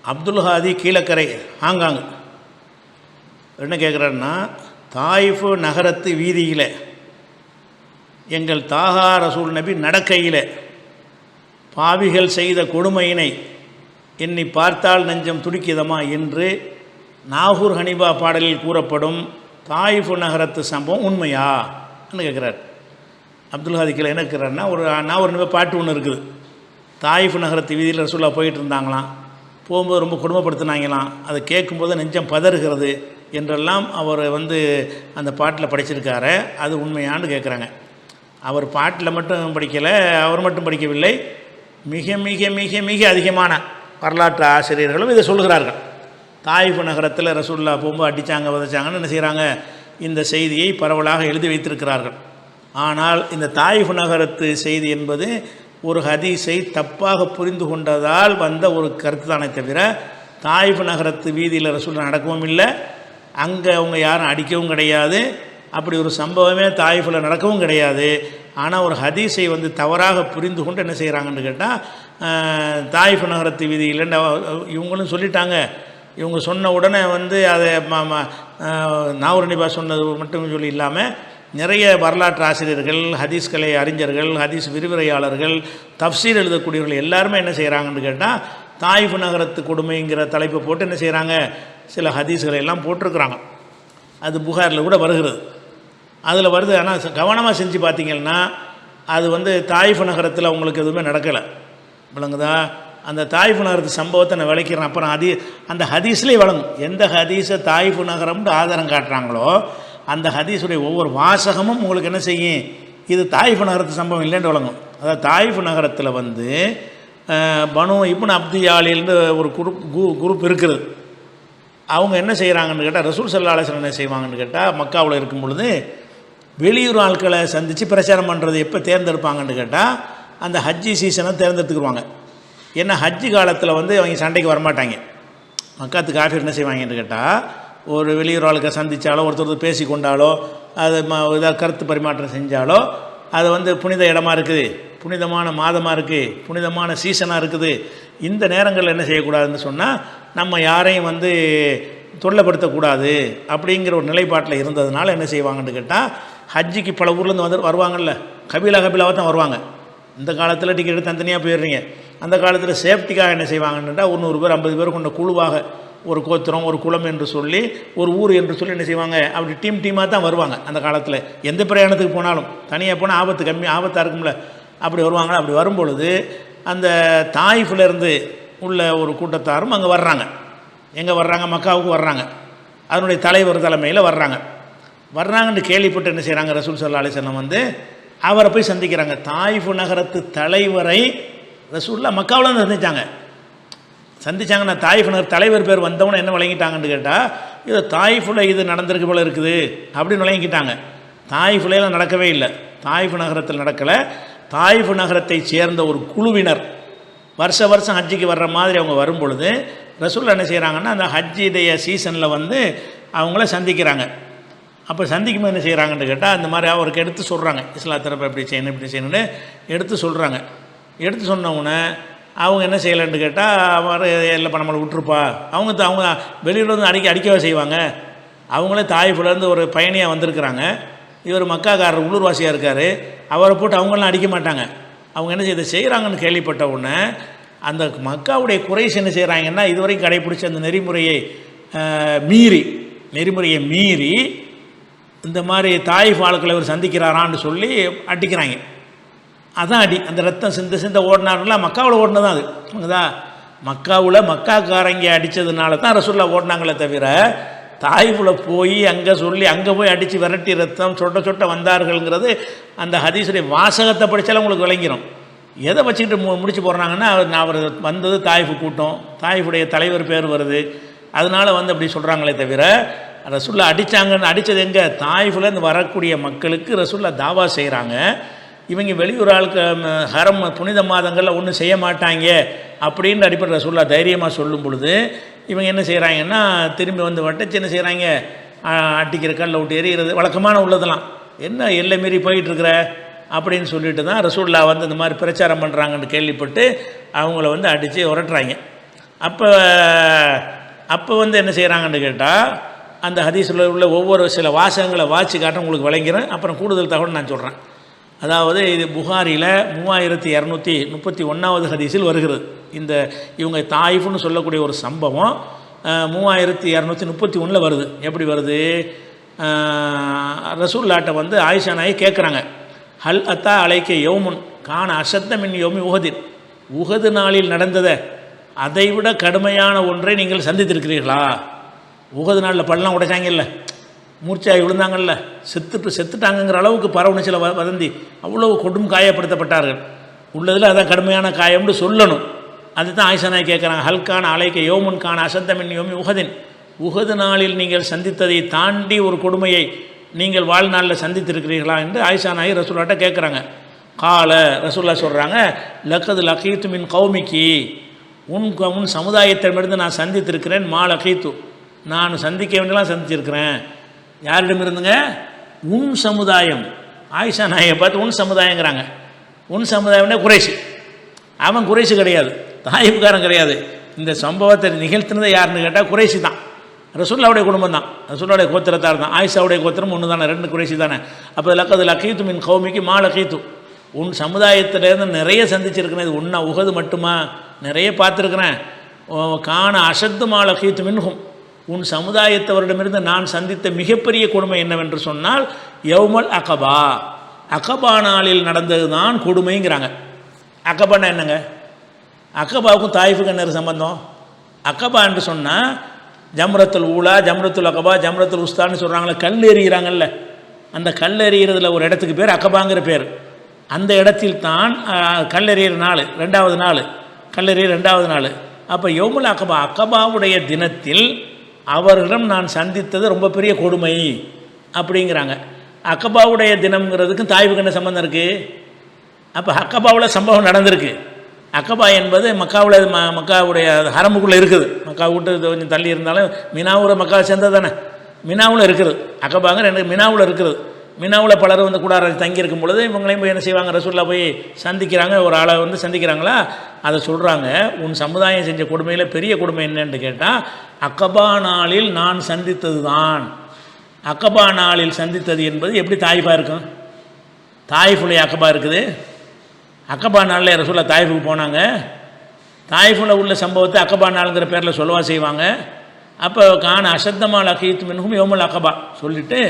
Abdul ஹாதி Kilakarai Hong Kong என்ன கேட்குறாருன்னா, தாயிஃபு நகரத்து வீதியில் எங்கள் தாஹா ரசூல் நபி நடக்கையில் பாவிகள் செய்த கொடுமையினை எண்ணி பார்த்தால் நெஞ்சம் துடிக்கிதமா என்று நாகூர் ஹனீபா பாடலில் கூறப்படும் தாயிஃபு நகரத்து சம்பவம் உண்மையான்னு கேட்குறார். அப்துல் ஹாதி கீழே என்ன இருக்கிறாருன்னா, நாகூர் ஹனீபா பாட்டு ஒன்று இருக்குது. தாயிஃபு நகரத்து வீதியில் ரசூலா போயிட்டு இருந்தாங்களாம், போகும்போது ரொம்ப கொடுமைப்படுத்தினாங்களாம், அதை கேட்கும்போது நெஞ்சம் பதறுகிறது என்றெல்லாம் அவர் அந்த பாட்டில் படிச்சிருக்காரு. அது உண்மையான்னு கேட்குறாங்க. அவர் பாட்டில் மட்டும் படிக்கலை, அவர் மட்டும் படிக்கவில்லை, மிக மிக மிக மிக அதிகமான வரலாற்று ஆசிரியர்களும் இதை சொல்கிறார்கள். தாயிஃபு நகரத்தில் ரசூலுல்லாஹ் போகும்போது அடித்தாங்க உதைச்சாங்கன்னு என்ன செய்கிறாங்க, இந்த செய்தியை பரவலாக எழுதி வைத்திருக்கிறார்கள். ஆனால் இந்த தாயிஃபு நகரத்து செய்தி என்பது ஒரு ஹதீஸை தப்பாக புரிந்து கொண்டதால் வந்த ஒரு கருத்து தானே தவிர, தாயிஃபு நகரத்து வீதியில் ரசூலுல்லாஹ் நடக்கவும் இல்லை, அங்கே அவங்க யாரும் அடிக்கவும் கிடையாது, அப்படி ஒரு சம்பவமே தாயிஃபில் நடக்கவும் கிடையாது. ஆனால் ஒரு ஹதீஸை தவறாக புரிந்து கொண்டு என்ன செய்கிறாங்கன்னு கேட்டால், தாயிஃபு நகரத்து வீதியில் இவங்களும் சொல்லிட்டாங்க. இவங்க சொன்ன உடனே அதை நாகூர் ஹனீபா சொன்னது மட்டும் சொல்லி இல்லாமல் நிறைய வரலாற்று ஆசிரியர்கள், ஹதீஸ் கலை அறிஞர்கள், ஹதீஸ் விரிவுரையாளர்கள், தஃப்சீர் எழுதக்கூடியவர்கள் எல்லாருமே என்ன செய்கிறாங்கன்னு கேட்டால், தாயிஃபு நகரத்து கொடுமைங்கிற தலைப்பை போட்டு என்ன செய்கிறாங்க, சில ஹதீஸ்களை எல்லாம் போட்டிருக்கிறாங்க. அது புகாரில் கூட வருகிறது, அதில் வருது. ஆனால் கவனமாக செஞ்சு பார்த்தீங்கன்னா அது தாயிஃபு நகரத்தில் உங்களுக்கு எதுவுமே நடக்கலை, விளங்குதா? அந்த தாயிஃபு நகரத்து சம்பவத்தை நான் விளக்கிறேன். அப்புறம் அந்த ஹதீஸ்லேயே வழங்கும். எந்த ஹதீஸை தாயிஃபு நகரம்னு ஆதாரம் காட்டுறாங்களோ அந்த ஹதீஸுடைய ஒவ்வொரு வாசகமும் உங்களுக்கு என்ன செய்யும், இது தாயிஃபு நகரத்து சம்பவம் இல்லைன்னு வழங்கும். அதாவது தாயிஃபு நகரத்தில் பனு இப்னு அப்தியாலின்னு ஒரு குரூப் இருக்குது. அவங்க என்ன செய்கிறாங்கன்னு கேட்டால், ரசூல் ஸல்லல்லாஹு அலைஹி வஸல்லம் என்ன செய்வாங்கன்னு கேட்டால், மக்காவில் இருக்கும் பொழுது வெளியூர் ஆட்களை சந்தித்து பிரச்சாரம் பண்ணுறது எப்போ தேர்ந்தெடுப்பாங்கன்னு கேட்டால், அந்த ஹஜ்ஜி சீசனை தேர்ந்தெடுத்துக்குருவாங்க. ஏன்னா ஹஜ்ஜி காலத்தில் அவங்க சண்டைக்கு வரமாட்டாங்க. மக்காத்து காஃபிர் என்ன செய்வாங்கன்னு கேட்டால், ஒரு வெளியூர் ஆளுக்கு சந்தித்தாலோ ஒருத்தர் பேசி கொண்டாலோ அது ஏதாவது கருத்து பரிமாற்றம் செஞ்சாலோ அது புனித இடமா இருக்குது, புனிதமான மாதமாக இருக்குது, புனிதமான சீசனாக இருக்குது, இந்த நேரங்களில் என்ன செய்யக்கூடாதுன்னு சொன்னால் நம்ம யாரையும் தொல்லைப்படுத்தக்கூடாது அப்படிங்கிற ஒரு நிலைப்பாட்டில் இருந்ததுனால என்ன செய்வாங்கன்னு கேட்டால், ஹஜ்ஜிக்கு பல ஊர்லேருந்து வருவாங்கள்ல, கபீலாவாக தான் வருவாங்க. இந்த காலத்தில் டிக்கெட் எடுத்து தனித்தனியாக போயிடுறீங்க. அந்த காலத்தில் சேஃப்டிக்காக என்ன செய்வாங்கன்னுட்டா, 100 பேர் 50 பேர் கொண்ட குழுவாக, ஒரு கோத்திரம் ஒரு குளம் என்று சொல்லி ஒரு ஊர் என்று சொல்லி என்ன செய்வாங்க, அப்படி டீமாக தான் வருவாங்க. அந்த காலத்தில் எந்த பிரயாணத்துக்கு போனாலும் தனியாக போனால் ஆபத்தாக இருக்கும்ல, அப்படி வருவாங்க. அப்படி வரும்பொழுது அந்த தாயிஃபிலேருந்து உள்ள ஒரு கூட்டத்தாரும் அங்கே வர்றாங்க. எங்கே வர்றாங்க, மக்காவுக்கு வர்றாங்க. அதனுடைய தலைவர் தலைமையில் வர்றாங்கன்னு கேள்விப்பட்டு என்ன செய்கிறாங்க, ரசூல் ஸல்லல்லாஹு அலைஹி வஸல்லம் அவரை போய் சந்திக்கிறாங்க. தாயிஃபு நகரத்து தலைவரை ரசூலுல்லாஹ் மக்காவில் சந்திச்சாங்கன்னா, தாயிஃபு நகர் தலைவர் பேர் வந்தவனை என்ன வழங்கிட்டாங்கன்னு கேட்டால், இது தாயிஃபில் இது நடந்திருக்கு போல இருக்குது அப்படின்னு வழங்கிட்டாங்க. தாயிஃபில் நடக்கவே இல்லை, தாயிஃபு நகரத்தில் நடக்கலை. தாயிஃபு நகரத்தை சேர்ந்த ஒரு குழுவினர் வருஷம் ஹஜ்ஜிக்கு வர்ற மாதிரி அவங்க வரும் பொழுது ரசூலுல்லாஹ் என்ன செய்கிறாங்கன்னா, அந்த ஹஜ்ஜிடைய சீசனில் அவங்கள சந்திக்கிறாங்க. அப்போ சந்திக்கும்போது என்ன செய்கிறாங்கன்னு கேட்டால், அந்த மாதிரி அவருக்கு எடுத்து சொல்கிறாங்க, இஸ்லாத்திரப்ப இப்படி செய்யணும்னு எடுத்து சொல்கிறாங்க. எடுத்து சொன்னவுடனே அவங்க என்ன செய்யலைன்னு கேட்டால், அவர் இல்லைப்பா நம்மளை விட்டுருப்பா, அவங்க வெளியில் அடிக்கவே செய்வாங்க. அவங்களே தாயிஃபுலேருந்து ஒரு பயணியாக வந்திருக்கிறாங்க, இவர் மக்காக்காரர் உள்ளூர்வாசியாக இருக்கார், அவரை போட்டு அவங்களாம் அடிக்க மாட்டாங்க. அவங்க என்ன செய்கிறாங்கன்னு கேள்விப்பட்ட உடனே அந்த மக்காவுடைய குறைஷ் என்ன செய்கிறாங்கன்னா, இதுவரைக்கும் கடைப்பிடிச்ச அந்த நெறிமுறையை மீறி இந்த மாதிரி தாயிஃப் ஆளுக்களை இவர் சந்திக்கிறாரான்னு சொல்லி அடிக்கிறாங்க. அதான் அடி. அந்த ரத்தம் சிந்த ஓடினாருலாம் மக்காவில் ஓடினதான் அது. அதுதா மக்காவில் மக்காக்காரங்க அடித்ததுனால தான் ரசூலுல்லாஹ் ஓடினாங்களே தவிர, தாயிஃபில் போய் அங்கே போய் அடித்து விரட்டி ரத்தம் சொட்ட வந்தார்கள்ங்கிறது அந்த ஹதீஸுடைய வாசகத்தை படித்தாலும் உங்களுக்கு விளங்கிடும். எதை வச்சுக்கிட்டு முடிச்சு போடுறாங்கன்னா, அவர் வந்தது தாயிஃபு கூட்டம், தாயிஃபுடைய தலைவர் பேர் வருது, அதனால் அப்படி சொல்கிறாங்களே தவிர, ரசூலுல்லாஹ் அடித்தது எங்கே, தாயிஃபில் வரக்கூடிய மக்களுக்கு ரசூலுல்லாஹ் தாவா செய்கிறாங்க. இவங்க வெளியூர் ஆளுக்கு ஹரம் புனித மாதங்களில் ஒன்றும் செய்ய மாட்டாங்க அப்படின்னு அடிப்படை ரசூலுல்லாஹ் தைரியமாக சொல்லும் பொழுது இவங்க என்ன செய்கிறாங்கன்னா, திரும்பி வட்டச்சு என்ன செய்கிறாங்க, அட்டிக்கிற கல்லை விட்டு எறிகிறது வழக்கமான உள்ளதெல்லாம். என்ன எல்லை மீறி போயிட்டுருக்குற அப்படின்னு சொல்லிட்டு தான் ரசூலுல்லாஹ் இந்த மாதிரி பிரச்சாரம் பண்ணுறாங்கன்னு கேள்விப்பட்டு அவங்கள அடித்து உரட்டுறாங்க. அப்போ வந்து என்ன செய்கிறாங்கன்னு கேட்டால் அந்த ஹதீஸில் உள்ள ஒவ்வொரு சில வாசகங்களை வாட்சி காட்ட உங்களுக்கு விளங்கிறேன். அப்புறம் கூடுதல் தகவல் நான் சொல்கிறேன். அதாவது இது புகாரியில் 3231வது ஹதீஸில் வருகிறது. இவங்க தாயிஃப்னு சொல்லக்கூடிய ஒரு சம்பவம் 3231 வருது. எப்படி வருது? ரசூல்லாட்ட வந்து ஆயிஷா நாயி கேட்குறாங்க, ஹல் அத்தா அலைக்க யௌமுன் கான அசத்த மின் யௌமி உஹதின், உஹது நாளில் நடந்ததை அதைவிட கடுமையான ஒன்றை நீங்கள் சந்தித்திருக்கிறீர்களா? உஹது நாளில் பள்ளம் உடைச்சாங்கல்ல, மூர்ச்சாகி விழுந்தாங்கல்ல, செத்துட்டாங்கங்கிற அளவுக்கு பரவுன சில வதந்தி, அவ்வளோ கொடும் காயப்படுத்தப்பட்டார்கள். உள்ளதில் அதான் கடுமையான காயம்னு சொல்லணும். அதுதான் ஆயிஷா நாயி கேட்குறாங்க, ஹல்கான அலைக்க யோமுன் கான அசத்தமின் யோமி உஹதின், உஹது நாளில் நீங்கள் சந்தித்ததை தாண்டி ஒரு கொடுமையை நீங்கள் வாழ்நாளில் சந்தித்திருக்கிறீர்களா என்று ஆயிஷா நாயி ரசூல்லாட்ட கேட்குறாங்க. கால ரசூல்லா சொல்கிறாங்க, லக்கது லக்கீத்து மின் கௌமிக்கு, உன் சமுதாயத்திடமிருந்து நான் சந்தித்திருக்கிறேன். மா லக்கீத்து, நான் சந்திக்க வேண்டியலாம் சந்திச்சிருக்கிறேன். யாரிடமிருந்துங்க? உன் சமுதாயம். ஆயிஷா நாயை பார்த்து உன் சமுதாயங்கிறாங்க. உன் சமுதாயம்னா குறைஷி. அவன் குறைஷி கிடையாது, தாயிஃப்காரன் கிடையாது. இந்த சம்பவத்தை நிகழ்த்தினதை யாருன்னு கேட்டால் குறைஷி தான், ரசூல்லாவுடைய குடும்பம் தான், ரசூல்லாவுடைய கோத்திரத்தார் தான். ஆயிஷாவுடைய கோத்திரம் ஒன்று தானே, 2 குறைஷி தானே. அப்போ லக்கது லக்கீத்து மின் கௌமிக்கு மா லக்கீத்து, உன் சமுதாயத்திலேருந்து நிறைய சந்திச்சிருக்கிறேன். இது ஒன்றா உஹது மட்டுமா? நிறைய பார்த்துருக்குறேன். காண அசத்து மா லக்கீத்து மின்ஹும், உன் சமுதாயத்தவரிடமிருந்து நான் சந்தித்த மிகப்பெரிய கொடுமை என்னவென்று சொன்னால் யௌமல் அகபா, அகபா நாளில் நடந்தது தான் கொடுமைங்கிறாங்க. அகபான்னா என்னங்க? அகபாவுக்கும் தாயிஃபுக்கும் என்ன சம்பந்தம்? அகபா என்று சொன்னால் ஜம்ரத்துல் ஊலா, ஜம்ரத்துல் அகபா, ஜம்ரத்துல் உஸ்தான்னு சொல்கிறாங்களே, கல் எறிகிறாங்கல்ல, அந்த கல் எறிகிறதுல ஒரு இடத்துக்கு பேர் அகபாங்கிற பேர். அந்த இடத்தில் தான் கல் எறிகிற நாள் 2வது நாள், கல் எறிகிற 2வது நாள். அப்போ யௌமுல் அகபா, அகபாவுடைய தினத்தில் அவர்களிடம் நான் சந்தித்தது ரொம்ப பெரிய கொடுமை அப்படிங்கிறாங்க. அகபாவுடைய தினம்ங்கிறதுக்கும் தாயிஃபுக்கு என்ன சம்பந்தம் இருக்குது? அப்போ அகபாவில் சம்பவம் நடந்திருக்கு. அகபா என்பது மக்காவில் மக்காவுடைய ஹரமுக்குள்ளே இருக்குது. மக்கா விட்டு கொஞ்சம் தள்ளி இருந்தாலும் மினாவுல மக்காவை சேர்ந்தது தானே, மினாவில் இருக்குது. அகபாங்க மினாவில் இருக்குது. மினாவில் பலர் வந்து கூடார தங்கியிருக்கும் பொழுது இவங்களையும் போய் என்ன செய்வாங்க, ரசூல்லா போய் சந்திக்கிறாங்க. ஒரு ஆளை வந்து சந்திக்கிறாங்களா, அதை சொல்கிறாங்க. உன் சமுதாயம் செஞ்ச கொடுமையில் பெரிய கொடுமை என்னன்னு கேட்டால் அகபா நாளில் நான் சந்தித்தது தான். அகபா நாளில் சந்தித்தது என்பது எப்படி தாயிஃபாக இருக்கும்? தாயிஃபுடைய அகபா இருக்குது. அகபா நாளில் ரசூல்லா தாயிஃபுக்கு போனாங்க. தாயிஃபில் உள்ள சம்பவத்தை அகபா நாளுங்கிற பேரில் சொல்லவா செய்வாங்க? அப்போ காண அசத்தமா லக்கீத்து மின்ஹும் யௌமுல் அகபா சொல்லிவிட்டு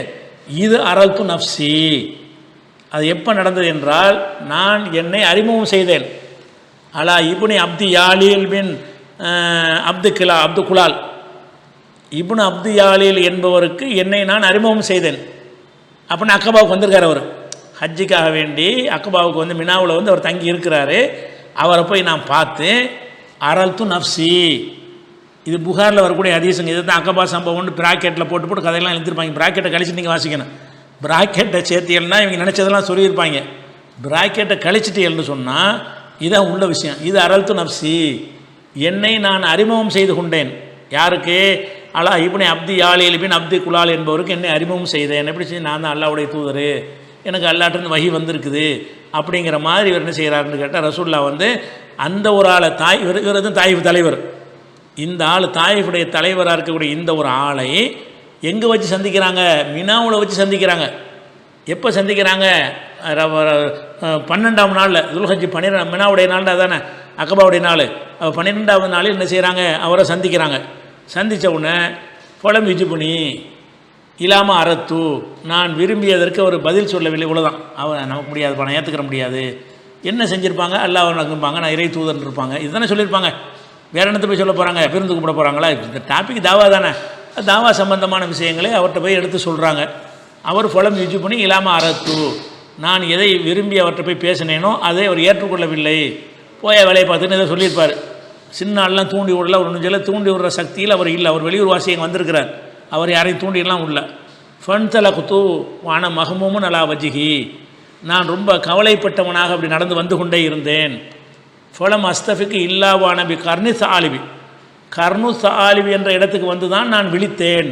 இது அரல்து நஃப்சி, அது எப்போ நடந்தது என்றால் நான் என்னை அறிமுகம் செய்தேன். அலா இப்னு அப்தி யாலீல் பின் அப்து குலால், இப்னு அப்து யாலீல் என்பவருக்கு என்னை நான் அறிமுகம் செய்தேன். அப்படின்னு அக்கபாவுக்கு வந்திருக்கார். அவர் ஹஜ்ஜிக்காக வேண்டி அக்கபாவுக்கு வந்து மினாவில் வந்து அவர் தங்கி இருக்கிறாரு. அவரை போய் நான் பார்த்து அரல்து நஃப்சி, இது புகாரில் வரக்கூடிய ஹதீஸுங்க. இது தான் அக்கபா சம்பவம்னு ப்ராக்கெட்டில் போட்டு கதையெல்லாம் எழுதிருப்பாங்க. ப்ராக்கெட்டை கழிச்சு நீங்கள் வாசிக்கணும். ப்ராக்கெட்டை சேர்த்தியல்னா இவங்க நினச்சதெல்லாம் சொல்லியிருப்பாங்க. ப்ராக்கெட்டை கழிச்சிட்டியல்னு சொன்னால் இதான் உள்ள விஷயம். இது அரல்து நஃப்சி, என்னை நான் அறிமுகம் செய்து கொண்டேன். யாருக்கு? அலா இப்னு அப்தி யாலீல் பின் அப்தி குலால் என்பவருக்கு என்னை அறிமுகம் செய்தேன். எப்படி செய்ய? நான் தான் அல்லாஹ்வுடைய தூதர், எனக்கு அல்லாஹ்ட்டருந்து வஹி வந்திருக்குது அப்படிங்கிற மாதிரி இவர் என்ன செய்கிறாருன்னு கேட்டால் ரசூல்லா வந்து அந்த ஒரு ஆளை இவர் தான் தாயிஃப் தலைவர். இந்த ஆள் தாயிஃபுடைய தலைவராக இருக்கக்கூடிய இந்த ஒரு ஆளை எங்கே வச்சு சந்திக்கிறாங்க? மினாவில் வச்சு சந்திக்கிறாங்க. எப்போ சந்திக்கிறாங்க? 12ஆம் நாளில், துல்ஹஜ் 12 மினாவுடைய நாள் தானே, அகபாவுடைய நாள். 12ஆவது நாளில் என்ன செய்கிறாங்க? அவரை சந்திக்கிறாங்க. சந்தித்த உடனே புலம் விஜுபுனி இல்லாமல் அறத்து, நான் விரும்பியதற்கு அவர் பதில் சொல்லவில்லை. இவ்வளோதான். அவர் நமக்கு முடியாது, பணம் ஏற்றுக்கிற முடியாது. என்ன செஞ்சுருப்பாங்க? அல்லாஹ் நம்புவாங்க, நான் இறை தூதர் இருப்பாங்க, இதுதானே சொல்லியிருப்பாங்க. வேறு என்னத்தை போய் சொல்ல போகிறாங்க? விருந்து கூப்பிட போகிறாங்களா? இந்த டாபிக் தாவா தானே, தாவா சம்பந்தமான விஷயங்களை அவர்கிட்ட போய் எடுத்து சொல்கிறாங்க. அவர் புலம் யூஜி பண்ணி இல்லாமல் அறத்து, நான் எதை விரும்பி அவர்கிட்ட போய் பேசினேனோ அதை அவர் ஏற்றுக்கொள்ளவில்லை, போய வேலையை பார்த்துன்னு இதை சொல்லியிருப்பார். சின்ன ஆள்லாம் தூண்டி விடல, ஒரு நெஞ்சில் தூண்டி விடுற சக்தியில் அவர் இல்லை. அவர் வெளியூர் வாசி அங்கே வந்திருக்கிறார். அவர் யாரையும் தூண்டிலாம் உள்ள ஃபன்தல குத்து வான மகமும் நல்லா வஜிகி, நான் ரொம்ப கவலைப்பட்டவனாக அப்படி நடந்து வந்து கொண்டே இருந்தேன். ஃபலம் அஸ்தஃபிக்கு இல்லாவான பி கர்னு சாலிபி, கர்னு சாலிபி என்ற இடத்துக்கு வந்து தான் நான் விழித்தேன்.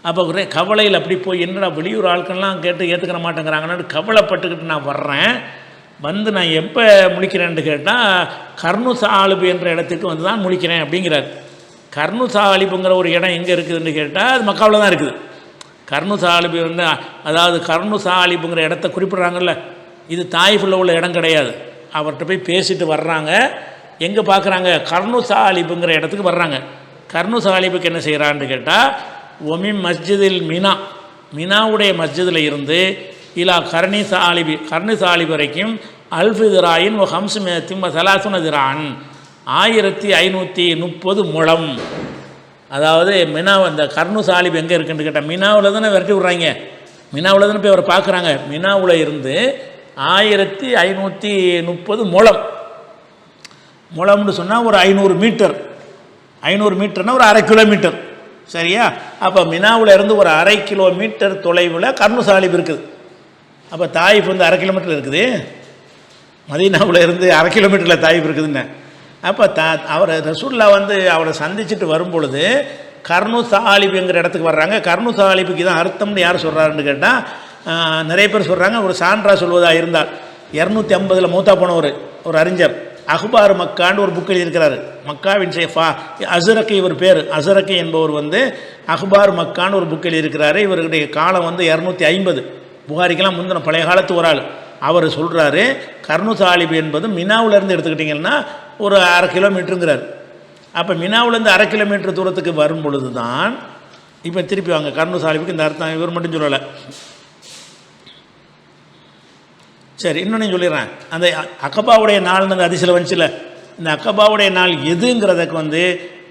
அப்போ ஒரே கவலையில் அப்படி போய் என்னடா வெளியூர் ஆட்கள்லாம் கேட்டு ஏற்றுக்கிற மாட்டேங்கிறாங்கன்னு கவலைப்பட்டுக்கிட்டு நான் வர்றேன். வந்து நான் எப்போ முழிக்கிறேன்னு கேட்டால் கர்னு சாலிபு என்ற இடத்துக்கு வந்து தான் முழிக்கிறேன் அப்படிங்கிறார். கர்னு சாலிபுங்கிற ஒரு இடம் எங்கே இருக்குதுன்னு கேட்டால் அது மக்காவில் தான் இருக்குது. கர்னு சாலிபு வந்து அதாவது கர்னு சாலிபுங்கிற இடத்த குறிப்பிட்றாங்கல்ல, இது தாயிஃபில் உள்ள இடம் கிடையாது. அவர்கிட்ட போய் பேசிட்டு வர்றாங்க. எங்கே பார்க்குறாங்க? கர்னு சாலிபுங்கிற இடத்துக்கு வர்றாங்க. கர்னு சாலிபுக்கு என்ன செய்கிறான்னு கேட்டால் ஒமிம் மஸ்ஜிதில் மினாவுடைய மஸ்ஜிதில் இருந்து இலா கர்னி சாலிபு வரைக்கும் அல்ஃபிதிராயின் ஒ ஹம்சுமேத்தின் சலாசுன திரான் 1530 முழம். அதாவது மினா அந்த கர்னு சாலிபு எங்கே இருக்குன்னு கேட்டால் மினாவில் தானே விரட்டி விட்றாங்க. மினாவில் தானே போய் அவரை பார்க்குறாங்க. மினாவில் இருந்து 1530 முழம். முழம்னு சொன்னால் ஒரு 500 மீட்டர். 500 மீட்டர்னால் ஒரு 1/2 கிலோமீட்டர். சரியா? அப்போ மினாவில் இருந்து ஒரு 1/2 கிலோமீட்டர் தொலைவில் கர்னு சாலிபு இருக்குது. அப்போ தாயிஃப் வந்து 1/2 கிலோமீட்டர் இருக்குது. மதீனாவில் இருந்து 1/2 கிலோமீட்டரில் தாயிஃப் இருக்குதுன்னு. அப்போ அவர் ரசூல்லா வந்து அவரை சந்திச்சுட்டு வரும்பொழுது கர்னு சாலிபுங்கிற இடத்துக்கு வர்றாங்க. கர்னு சாலிபுக்கு தான் அர்த்தம்னு யார் சொல்கிறாருன்னு கேட்டால் நிறைய பேர் சொல்கிறாங்க. ஒரு சான்றா சொல்வதாக இருந்தால் 250 மூத்தா போன ஒரு அறிஞர் அஹ்பார் மக்கான்னு ஒரு புக் எழுதியிருக்கிறாரு. மக்காவின் ஷேஃபா அசரக்கு இவர் பேர். அசரக்கு என்பவர் வந்து அஹ்பார் மக்கான்னு ஒரு புக் எழுதியிருக்கிறாரு. இவருடைய காலம் வந்து 250. புகாரிக்கெல்லாம் முந்தின பழைய காலத்து ஒரு ஆள். அவர் சொல்கிறாரு கர்னு சாலிபு என்பது மினாவிலேருந்து எடுத்துக்கிட்டிங்கன்னா ஒரு 1/2 கிலோமீட்டருங்கிறார். அப்போ மினாவிலேருந்து 1/2 கிலோமீட்டர் தூரத்துக்கு வரும் பொழுது தான் இப்போ திருப்பி வாங்க கர்னு சாலிபுக்கு இந்த அர்த்தம் இவர் மட்டும் சொல்லலை. சரி, இன்னொன்று சொல்லிடுறேன். அந்த அக்கபாவுடைய நாள்னு அந்த அதிசயில் வந்துச்சுல, இந்த அக்கபாவுடைய நாள் எதுங்கிறதுக்கு வந்து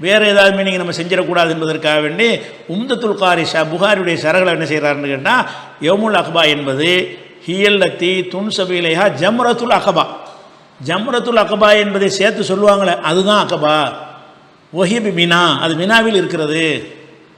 வேறு ஏதாவது மீனிங் நம்ம செஞ்சிடக்கூடாது என்பதற்காக வேண்டி உம்தத்துல் காரி புகாரியுடைய சரகளை என்ன செய்கிறாருன்னு கேட்டால் யௌமுல் அக்பா என்பது ஹியல்லத்தி துன்சபிலேஹா ஜம்ரத்துல் அகபா. ஜம்ரத்துல் அகபா என்பதை சேர்த்து சொல்லுவாங்களே அதுதான் அகபா. ஒஹிபி மினா, அது மினாவில் இருக்கிறது.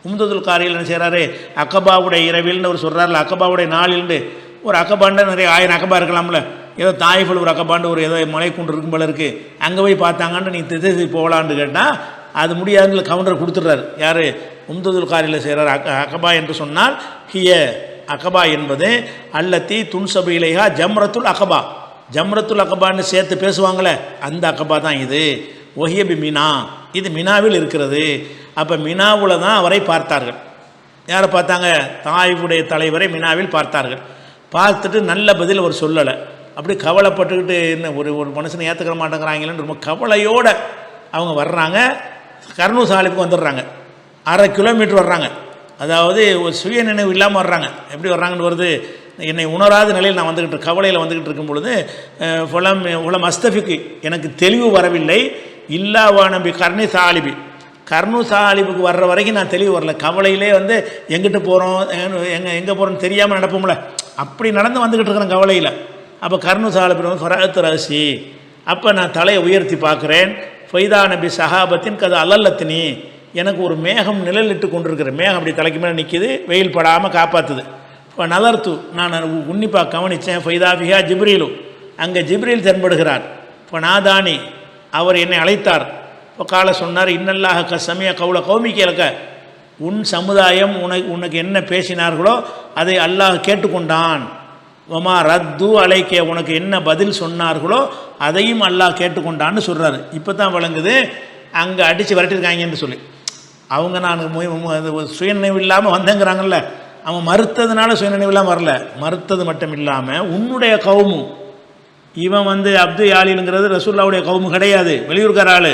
உம்தத்துல் காரியில் என்ன செய்கிறாரு அகபாவுடைய இரவில்னு அவர் சொல்கிறார்ல, அகபாவுடைய நாளில்னு. ஒரு அக்கபாண்ட நிறைய 1000 அக்கபா இருக்கலாம்ல. ஏதோ தாயிஃபில் ஒரு அக்கபாண்டு ஒரு ஏதோ மலை குன்று இருக்கும் போல இருக்குது, அங்கே போய் பார்த்தாங்கன்னு நீ திசை போகலான்னு கேட்டால் அது முடியாதுன்னு கவுண்டர் கொடுத்துட்றாரு. யார்? உம்தத்துல் காரியில் செய்கிறார். அக்கபா என்று சொன்னால் ஹிய அகபா என்பது அல்லத்தி துன்சபிலேஹா ஜம்ரத்துல் அகபா. ஜம்ரத்துல் அகபான்னு சேர்த்து பேசுவாங்களே அந்த அகபா தான் இது. ஒஹியபி மினா, இது மினாவில் இருக்கிறது. அப்போ மினாவில் தான் அவரை பார்த்தார்கள். யாரை பார்த்தாங்க? தாயிஃபுடைய தலைவரை மினாவில் பார்த்தார்கள். பார்த்துட்டு நல்ல பதில் அவர் சொல்லலை. அப்படி கவலைப்பட்டுக்கிட்டு என்ன ஒரு மனுஷனை ஏற்றுக்கிற மாட்டேங்கிறாங்களேன்னு ரொம்ப கவலையோடு அவங்க வர்றாங்க. கர்னு சாலிபுக்கு வந்துடுறாங்க. 1/2 கிலோமீட்டர் வர்றாங்க. அதாவது ஒரு சுய நினைவு இல்லாமல் வர்றாங்க. எப்படி வர்றாங்கன்னு வருது, என்னை உணராத நிலையில் நான் வந்துக்கிட்டு கவலையில் வந்துக்கிட்டு இருக்கும் பொழுது உலம் அஸ்தபிக்கு எனக்கு தெளிவு வரவில்லை. இல்லாவானபி கர்னி சாலிபி, கர்னு சாலிபுக்கு வர்ற வரைக்கும் நான் தெளிவு வரல. கவலையிலே வந்து எங்கிட்டு போகிறோம் எங்கே போகிறோன்னு தெரியாமல் நடப்போம்ல, அப்படி நடந்து வந்துக்கிட்டு இருக்கிறேன் கவலையில். அப்போ கர்னு சாலிபு ஃபராத்து ராசி. அப்போ நான் தலையை உயர்த்தி பார்க்குறேன். ஃபைதா நபி சஹாபத்தின் கதை அல்லல்லத்தினி, எனக்கு ஒரு மேகம் நிழலிட்டு கொண்டிருக்கிற மேகம் அப்படி தலைக்கு மேலே நிற்கிது, வெயில் படாமல் காப்பாற்றுது. இப்போ நலர்த்து, நான் உன்னிப்பாக கவனித்தேன். ஃபைதா ஃபிஹா ஜிப்ரீலு, அங்கே ஜிப்ரீல் தென்படுகிறார். இப்போ நாதானி, அவர் என்னை அழைத்தார். இப்போ காலை சொன்னார், இன்னல்லாஹ கசமியா கவுல கௌமிக்கு இலக்க, உன் சமுதாயம் உனக்கு என்ன பேசினார்களோ அதை அல்லாஹ் கேட்டுக்கொண்டான். ஒமா ரத்து அலைக்கே, உனக்கு என்ன பதில் சொன்னார்களோ அதையும் அல்லாஹ் கேட்டுக்கொண்டான்னு சொல்கிறாரு. இப்போ தான் விளங்குது அங்கே அடித்து விரட்டிருக்காங்கன்னு சொல்லி. அவங்க நான் சுயநினைவு இல்லாமல் வந்தேங்கிறாங்கல்ல, அவன் மறுத்ததுனால சுயநினைவு இல்லாமல் வரல. மறுத்தது மட்டும் இல்லாமல் உன்னுடைய கவுமு, இவன் வந்து அப்து யாலிலுங்கிறது ரசூல்லாவுடைய கவுமு கிடையாது, வெளியூர்கார ஆள்,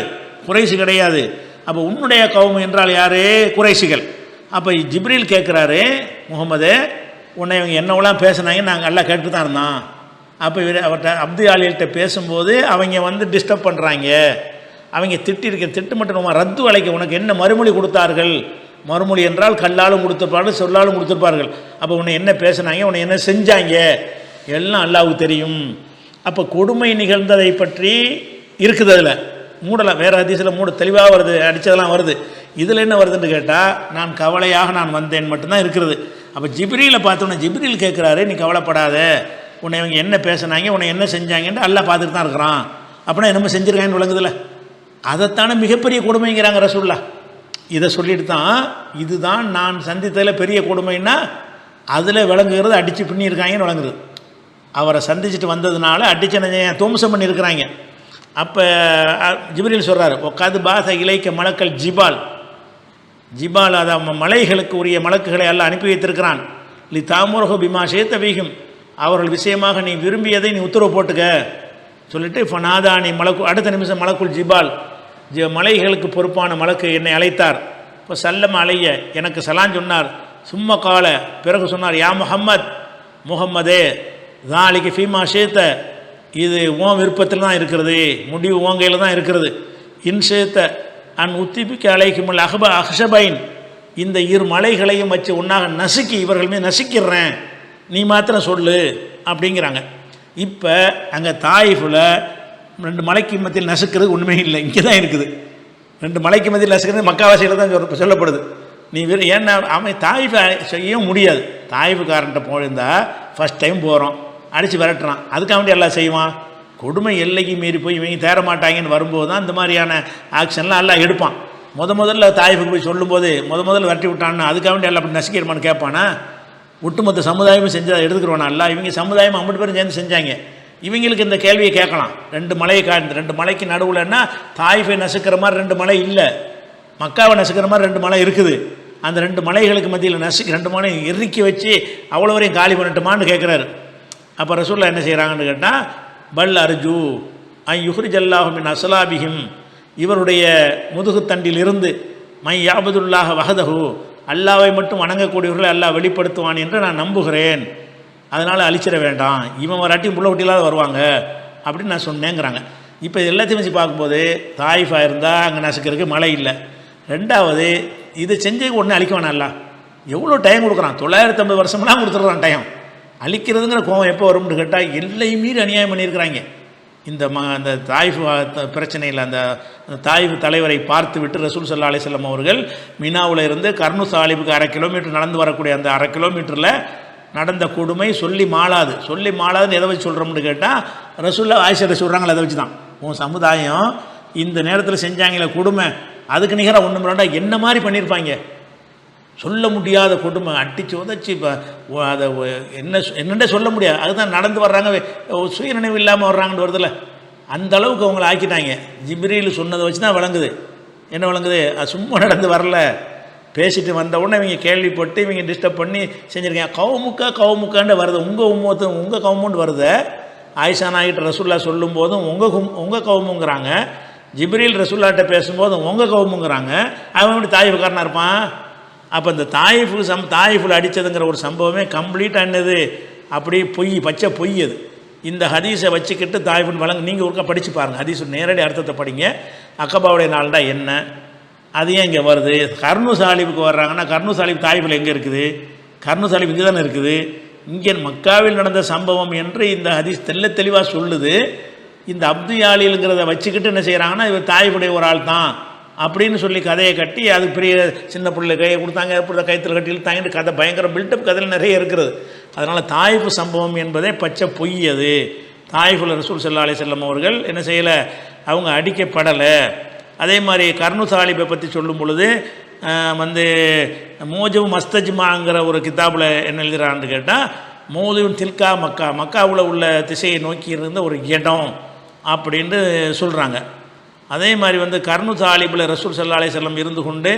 குறைசி கிடையாது. அப்போ உன்னுடைய கவுமு என்றால் யார்? குறைசிகள். அப்போ ஜிப்ரீல் கேட்குறாரு, முகமது உன்னை இவங்க என்னவெல்லாம் பேசுனாங்க நாங்கள் எல்லாம் கேட்டு தான் இருந்தோம். அப்போ அவர்கிட்ட அப்து யாலிகிட்ட பேசும்போது அவங்க வந்து டிஸ்டர்ப் பண்ணுறாங்க, அவங்க திட்டு மட்டும் நம்ம ரத்து அழைக்க உனக்கு என்ன மறுமொழி கொடுத்தார்கள்? மறுமொழி என்றால் கல்லாலும் கொடுத்துருப்பார்கள், சொல்லாலும் கொடுத்துருப்பார்கள். அப்போ உன்னை என்ன பேசுனாங்க, உன்னை என்ன செஞ்சாங்க எல்லாம் அல்லாஹ்வுக்கு தெரியும். அப்போ கொடுமை நிகழ்ந்ததை பற்றி இருக்குது, அதில் மூடலாம். வேறு ஹதீஸில் தெளிவாக வருது, அடித்ததெல்லாம் வருது. இதில் என்ன வருதுன்னு கேட்டால் நான் கவலையாக நான் வந்தேன் மட்டும்தான் இருக்கிறது. அப்போ ஜிப்ரீலை பார்த்தோன்னே ஜிப்ரீல் கேட்குறாரு, நீ கவலைப்படாத, உன்னை இவங்க என்ன பேசுனாங்க, உன்னை என்ன செஞ்சாங்கன்ட்டு அல்லாஹ் பார்த்துட்டு தான் இருக்கிறான். அப்படின்னா என்னமோ செஞ்சுருக்காங்கன்னு விளங்குதில்ல. அதைத்தானே மிகப்பெரிய கொடுமைங்கிறாங்க ரசூல்லா. இதை சொல்லிட்டு தான் இதுதான் நான் சந்தித்ததில் பெரிய கொடுமைன்னா அதில் விளங்குகிறது அடித்து பின்னியிருக்காங்கன்னு விளங்குது. அவரை சந்திச்சுட்டு வந்ததுனால அடிச்சனை துவம்சம் பண்ணியிருக்கிறாங்க. அப்போ ஜிப்ரீல் சொல்கிறார், உக்காது பாச இலைக்க மலக்கள் ஜிபால், ஜிபால் அதான் மலைகளுக்கு உரிய மலக்குகளை எல்லாம் அனுப்பி வைத்திருக்கிறான். லி தாமுரகு பிமா சேத்தவீகும், அவர்கள் விஷயமாக நீ விரும்பியதை நீ உத்தரவு போட்டுக்க சொல்லிட்டு ஃபனாதா நீ மலக்கு, அடுத்த நிமிஷம் மலக்குள் ஜிபால், மலைகளுக்கு பொறுப்பான மலக்கு என்னை அழைத்தார். இப்போ சல்லம் அலைய, எனக்கு சலான் சொன்னார். சும்மா கால, பிறகு சொன்னார், யா முஹம்மத், முகம்மதே, தாலிக்கு ஃபீமா ஷேத்த, இது உன் விருப்பத்தில் தான் இருக்கிறது, முடிவு உன் கையில் தான் இருக்கிறது. இன்ஷேத்த அன் உத்திபிக்க அலைக்குமல் அஹ்ஷபைன், இந்த இரு மலைகளையும் வச்சு ஒன்றாக நசுக்கி இவர்கள் மீது நசுக்கிடுறேன், நீ மாத்திரம் சொல்லு அப்படிங்கிறாங்க. இப்போ அங்கே தாயிஃபில் 2 மலைக்கு மத்தியில் நசுக்கிறது ஒன்றுமே இல்லை, இங்கே தான் இருக்குது. 2 மலைக்கு மத்தியில் நசுக்கிறது மக்காவாசியில் தான் சொல்லப்படுது. நீ ஏன்னா அவன் தாயிஃபை செய்யவும் முடியாது. தாயிஃபுக்காரன்ட்ட போயிருந்தா ஃபஸ்ட் டைம் போகிறோம், அடித்து விரட்டுறான், அதுக்காக வேண்டி எல்லாம் செய்வான். கொடுமை எல்லைக்கு மீறி போய் இவங்க தேர மாட்டாங்கன்னு வரும்போது தான் இந்த மாதிரியான ஆக்ஷன்லாம் எல்லாம் எடுப்பான். முதல்ல தாயிஃபுக்கு போய் சொல்லும்போது முதல்ல விரட்டி விட்டான்னு அதுக்காக வேண்டி எல்லாம் அப்படி நசுக்கிடுமான்னு கேட்பானா? ஒட்டுமொத்த சமுதாயமும் செஞ்சதை எடுத்துக்கிறோன்னா இல்லை, இவங்க சமுதாயம் 50 பேரும் சேர்ந்து செஞ்சாங்க. இவங்களுக்கு இந்த கேள்வியை கேட்கலாம். 2 மலையை காட்டு, 2 மலைக்கு நடுவில்னா தாயிஃபை நசுக்கிற மாதிரி 2 மலை இல்லை, மக்காவை நசுக்கிற மாதிரி 2 மலை இருக்குது. அந்த 2 மலைகளுக்கு மத்தியில் 2 மலை இறுக்கி வச்சு அவ்வளோ வரையும் காலி பண்ணட்டுமான்னு கேட்குறாரு. அப்போ ரசூல்லா என்ன செய்கிறாங்கன்னு கேட்டால், பல் அர்ஜு ஐ யுஹ்ரிஜ் அல்லாஹு மின் அஸ்லாபிஹிம், இவருடைய முதுகுத்தண்டில் இருந்து மை யாபதுல்லாஹ வஹதஹு, அல்லாவை மட்டும் வணங்கக்கூடியவர்களை அல்லாஹ் வெளிப்படுத்துவான் என்று நான் நம்புகிறேன், அதனால் அழிச்சிட வேண்டாம், இவன் வராட்டியும் புள்ள ஒட்டியில்லாத வருவாங்க அப்படின்னு நான் சொன்னேங்கிறாங்க. இப்போ இது எல்லாத்தையும் வச்சு பார்க்கும்போது தாயிஃபாக இருந்தால் அங்கே நசுக்கிறதுக்கு மழை இல்லை. 2வது இது செஞ்சு உடனே அழிக்க வேணாம்ல, எவ்வளோ டைம் கொடுக்குறான், 950 வருஷம்லாம் கொடுத்துட்றான் டைம். அழிக்கிறதுங்கிற கோவம் எப்போ வரும்னு கேட்டால் எல்லையும் மீறி அநியாயம் பண்ணியிருக்கிறாங்க. அந்த தாயிஃப் பிரச்சனையில் அந்த தாயிஃப் தலைவரை பார்த்து விட்டு ரசூல் ஸல்லல்லாஹு அலைஹி வஸல்லம் அவர்கள் மினாவில் இருந்து கர்னு சாலிபுக்கு 1/2 கிலோமீட்டர் நடந்து வரக்கூடிய அந்த 1/2 கிலோமீட்டரில் நடந்த கொடுமை சொல்லி மாளாதுன்னு எதை வச்சு சொல்கிறோம்னு கேட்டால் ரசூல்லா ஆயிஷா சொல்கிறாங்களே அதை வச்சு தான். உன் சமுதாயம் இந்த நேரத்தில் செஞ்சாங்களே கொடுமை, அதுக்கு நிகராக ஒன்று ரெண்டா என்ன மாதிரி பண்ணியிருப்பாங்க, சொல்ல முடியாத கொடுமை, அடித்து உதச்சி. இப்போ அதை என்னென்ன சொல்ல முடியாது, அதுதான் நடந்து வர்றாங்க, சுயநினைவு இல்லாமல் வர்றாங்கன்னு வருதில்ல, அந்த அளவுக்கு அவங்கள ஆக்கிட்டாங்க. ஜிப்ரீல் சொன்னதை வச்சு தான் விளங்குது. என்ன விளங்குது? அது சும்மா நடந்து வரல, பேசிட்டு வந்த உடனே இவங்க கேள்விப்பட்டு இவங்க டிஸ்டர்ப் பண்ணி செஞ்சுருக்கேன். கவுமுக்காண்டு வருது, உங்கள் கவுமுன்னு வருது. ஆயிஷா நாயிட்ட ரசூல்லா சொல்லும் போதும் உங்கள் கவுமுங்கிறாங்க, ஜிப்ரீல் ரசூல்லாட்ட பேசும்போதும் உங்கள் கவுமுங்கிறாங்க. அவன் எப்படி தாயிஃபுக்காரனாக இருப்பான்? அப்போ இந்த தாயிஃபில் அடித்ததுங்கிற ஒரு சம்பவமே கம்ப்ளீட்டாக என்னது, அப்படியே பச்சை பொய் அது. இந்த ஹதீஸை வச்சுக்கிட்டு தாயிஃபின் வழங்க நீங்கள் ஒருக்கா படித்து பாருங்கள், ஹதீஸ் நேரடி அர்த்தத்தை படிங்க. அக்கபாவுடைய நாள்டா என்ன, அது ஏன் இங்கே வருது? கர்னு சாலிபுக்கு வர்றாங்கன்னா கர்னு சாலிப் தாயிஃபில் எங்கே இருக்குது? கர்னு சாலிப் இங்கே தானே இருக்குது. இங்கே மக்காவில் நடந்த சம்பவம் என்று இந்த ஹதீஸ் தெளிவாக சொல்லுது. இந்த அப்து யாலிலுங்கிறத வச்சுக்கிட்டு என்ன செய்கிறாங்கன்னா, இவர் தாயிஃபுடைய ஒரு ஆள் தான் அப்படின்னு சொல்லி கதையை கட்டி அது பெரிய சின்ன பிள்ளை கையை கொடுத்தாங்க, இப்படி கைத்தில் கட்டி இழுத்தாங்கன்னு கதை பயங்கர பில்டப் கதையில் நிறைய இருக்கிறது. அதனால் தாயிஃபு சம்பவம் என்பதே பச்சை பொய். அது தாயிஃபுல் ரசூல் ஸல்லல்லாஹு அலைஹி வஸல்லம் அவர்கள் என்ன செய்யலை, அவங்க அடிக்கப்படலை. அதே மாதிரி கர்னு சாலிபை பற்றி சொல்லும் பொழுது மோஜவு மஸ்தஜ்மாங்கிற ஒரு கிதாபில் என்ன எழுதுகிறான்னு கேட்டால், மோதுவின் தில்கா மக்காவில் உள்ள திசையை நோக்கி இருந்த ஒரு இடம் அப்படின்னு சொல்கிறாங்க. அதே மாதிரி கர்னு சாலிபில் ரசூல் ஸல்லல்லாஹு அலைஹி வஸல்லம் இருந்து கொண்டு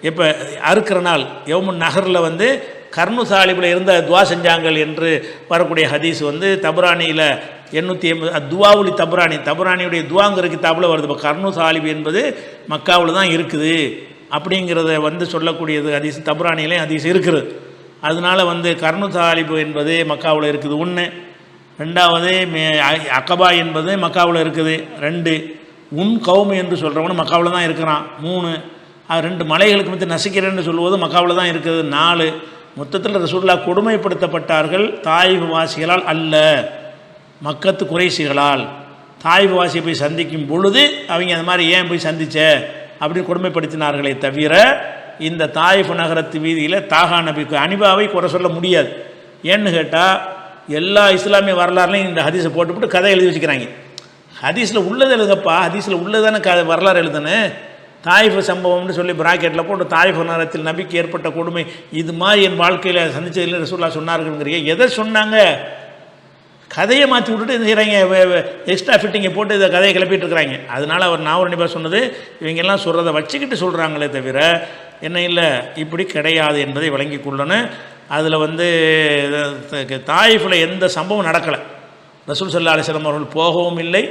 எப்போ அறுக்கிற நாள் யௌமுன் நஹரில் கர்னு சாலிபில் இருந்த துவா செஞ்சாங்கள் என்று வரக்கூடிய ஹதீஸ் தபுரானியில் 880 துவாவுலி தபுரானியுடைய துவாங்கிற கிதாபில் வருது. இப்போ கர்னு சாலிப் என்பது மக்காவில் தான் இருக்குது அப்படிங்கிறத சொல்லக்கூடியது ஹதீஸ் தபுரானியிலே ஹதீஸ் இருக்குது. அதனால் கர்னு சாலிப் என்பது மக்காவில் இருக்குது. 1. 2வது அகபா என்பது மக்காவில் இருக்குது. 2 உன் கௌமு என்று சொல்கிறவனு மக்காவில் தான் இருக்கிறான். 3 2 மலைகளுக்கு மத்திய நசிக்கிறேன்னு சொல்லுவது மக்காவில் தான் இருக்குது. 4 மொத்தத்தில் ரசூலுல்லாஹ் கொடுமைப்படுத்தப்பட்டார்கள் தாயிஃப் வாசிகளால் அல்ல, மக்கத்து குறைசிகளால். தாயிஃப் வாசியை போய் சந்திக்கும் பொழுது அவங்க அந்த மாதிரி ஏன் போய் சந்திச்ச அப்படின்னு கொடுமைப்படுத்தினார்களே தவிர இந்த தாயிஃப் நகரத்து வீதியில் தாகா நபிக்கு அனிபாவை குறை சொல்ல முடியாது. ஏன்னு கேட்டால் எல்லா இஸ்லாமிய வரலாறுலையும் இந்த ஹதீஸை போட்டுவிட்டு கதை எழுதி வச்சுக்கிறாங்க. ஹதீஸில் உள்ளது எழுதுங்கப்பா, ஹதீஸில் உள்ளதானே வரலாறு எழுதுன்னு. தாயிஃப் சம்பவம்னு சொல்லி பிராக்கெட்டில் போட்டு தாயிஃப் நேரத்தில் நபிக்கு ஏற்பட்ட கொடுமை இது மாதிரி என் வாழ்க்கையில் சந்திச்சதில் ரசூலுல்லாஹ் சொன்னார்கள்ங்கிறீங்க. எதை சொன்னாங்க? கதையை மாற்றி விட்டுட்டு இது செய்கிறாங்க, எக்ஸ்ட்ரா ஃபிட்டிங்கை போட்டு இதை கதையை கிளப்பிட்டு இருக்கிறாங்க. அதனால் அவர் நாவூர் நிபா சொன்னது இவங்கெல்லாம் சொல்கிறத வச்சுக்கிட்டு சொல்கிறாங்களே தவிர என்ன இல்லை, இப்படி கிடையாது என்பதை விளங்கி கொள்ளணும். அதில் தாயிஃபில் எந்த சம்பவம் நடக்கலை. ரசூல் ஸல்லல்லாஹு அலைஹி வஸல்லம் அவர்கள் போகவும் இல்லை,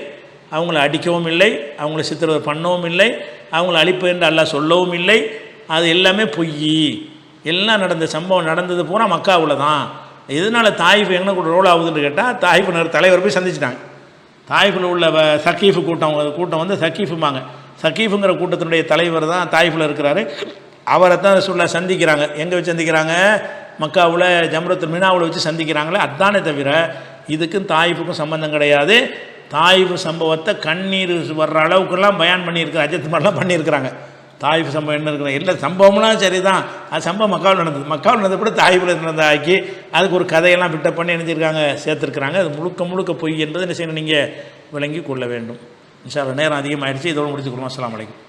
அவங்கள அடிக்கவும் இல்லை, அவங்கள சித்திரவதை பண்ணவும் இல்லை, அவங்கள அழிப்பு என்று அல்லாஹ் சொல்லவும் இல்லை. அது எல்லாமே பொய். எல்லாம் நடந்த சம்பவம் நடந்தது பூரா மக்காவில் தான். எதனால் தாயிஃப் என்ன கூட ரோல் ஆகுதுன்னு கேட்டால், தாயிஃப் தலைவர் போய் சந்திச்சிட்டாங்க. தாயிஃபில் உள்ள சக்கீஃபு கூட்டம் சக்கீஃபுமாங்க. சக்கீஃபுங்கிற கூட்டத்தினுடைய தலைவர் தான் தாயிஃபில் இருக்கிறாரு. அவரை தான் ரசூலுல்லாஹ் சந்திக்கிறாங்க. எங்கே வச்சு சந்திக்கிறாங்க? மக்காவில் ஜம்ரத்துல் மினாவில் வச்சு சந்திக்கிறாங்களே. அதானே தவிர இதுக்கும் தாயிஃபுக்கும் சம்பந்தம் கிடையாது. தாயிஃப் சம்பவத்தை கண்ணீர் வர்ற அளவுக்குலாம் பயான் பண்ணியிருக்கிற அஜத் மாதிரிலாம் பண்ணியிருக்கிறாங்க. தாயிஃப் சம்பவம் என்ன இருக்கிற எல்லா சம்பவம்லாம் சரி தான். அது சம்பவம் மக்காவில் நடந்தது. மக்காவில் நடந்தது கூட தாயிஃபில் நடந்த ஆக்கி அதுக்கு ஒரு கதையெல்லாம் பிட்டப் பண்ணி நினைச்சிருக்காங்க, சேர்த்துருக்குறாங்க. அது முழுக்க பொய் என்பது என்ன செய்யணும், நீங்கள் விளங்கி கொள்ள வேண்டும். இன்ஷா அல்லாஹ் நேரம் அதிகமாகிடுச்சு. இதோடு முடிச்சுக்கொள்வோம். அஸ்ஸலாமு அலைக்கும்.